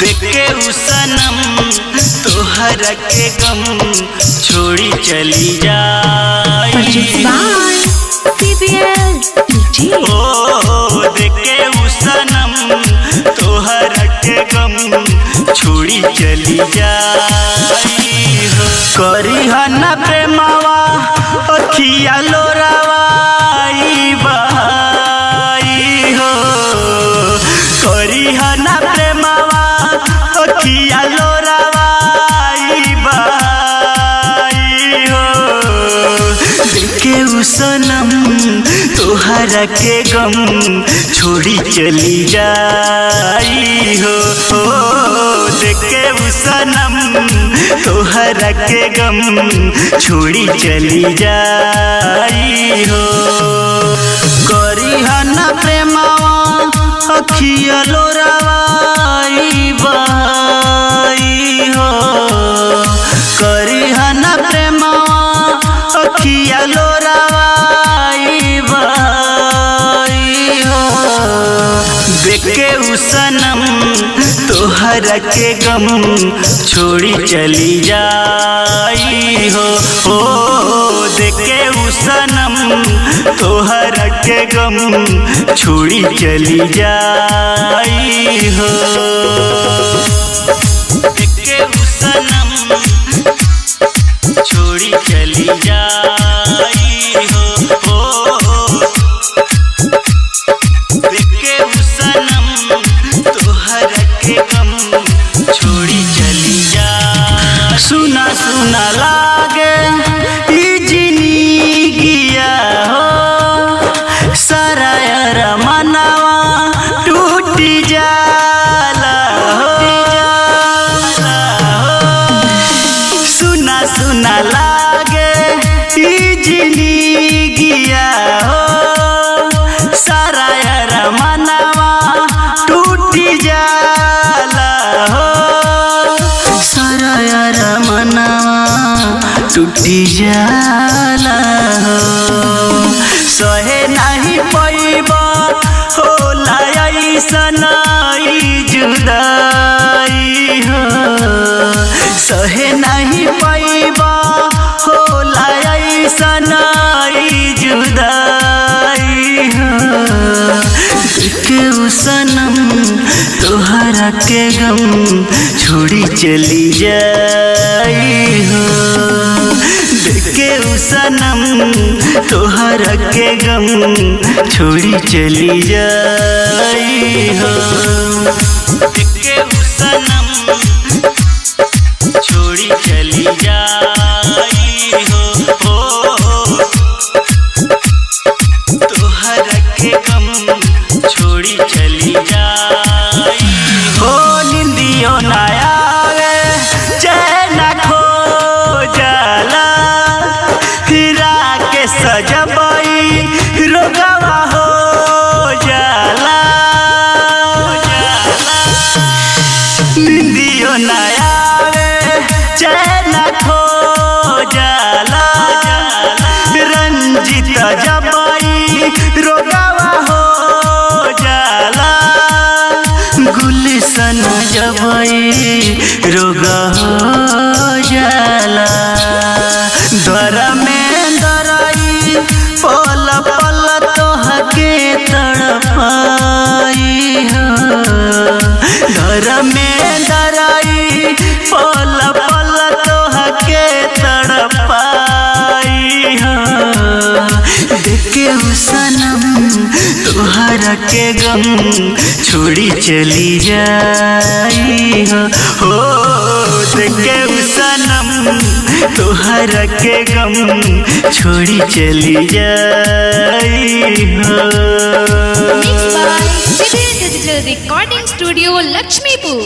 देखे उ सनम तोहरा के गम छोड़ी चली जाई। ओ देखे उ सनम तोहरा के गम छोड़ी चली जाई। करी हना प्रेमवा अखिया लोरावाई बहाई हो। करी हना प्रेमवा अखिया लोरावाई बहाई हो। देखे उ सनम तोहरा के गम छोड़ी चली जाई हो। देखे उ सनम तोहरा के गम छोड़ी चली जाई हो। करी हना प्रेमवा अखिया लोरावाई बहाई हो। करी हना प्रेमवा अखिया लोरावाई बहाई हो। देखे उ सनम तोहरा के गम छोड़ी चली जाई हो। देखे उ सनम तोहरा के गम छोड़ी चली जाई हो। देखे उ सनम छोड़ी चली जाई हो। देखे उ सनम तोहरा के गम छोड़ी चली जा। सुना सुना लागे ई जिंदगिया हो। सारा यार मनवा टूट जाला हो। सुना सुना लागे ई जिंदगिया हो। सारा यार मनवा टूट जाला हो। सारा यार मनवा टूटी जाला हो। सहे नहीं पैबा होला ऐसन ई जुदाई हो। सहे नहीं पैबा होला ऐसन ई जुदाई हो। देखे उ सनम तोहरा के गम छोड़ी चली जाई हो। देखे उ सनम तोहरा के गम छोड़ी चली जाई हो। देखे उ सनम छोड़ी चली जाई हो। तोहरा के गम छोड़ी चली जाई हो। निंदियो ना आवे चैन खो जाला। हीरा के सजबई रोगवा हो जाला। निंदियो ना आवे चैन खो जाला। रंजित जबई रोगवा हो जाला। गुलशन जबई रोग हो जाला। दर में दरई पल पल तोहके तड़पाई हो। दर में दरई पल पल तोहके तड़पाई हो। देखे उ सनम तोहरा के गम छोड़ी चली जाई हो। देखे उ सनम तोहरा के गम छोड़ी चली जाई हो। Mixed by Siddhi Digital Recording Studio, Lakshmipur।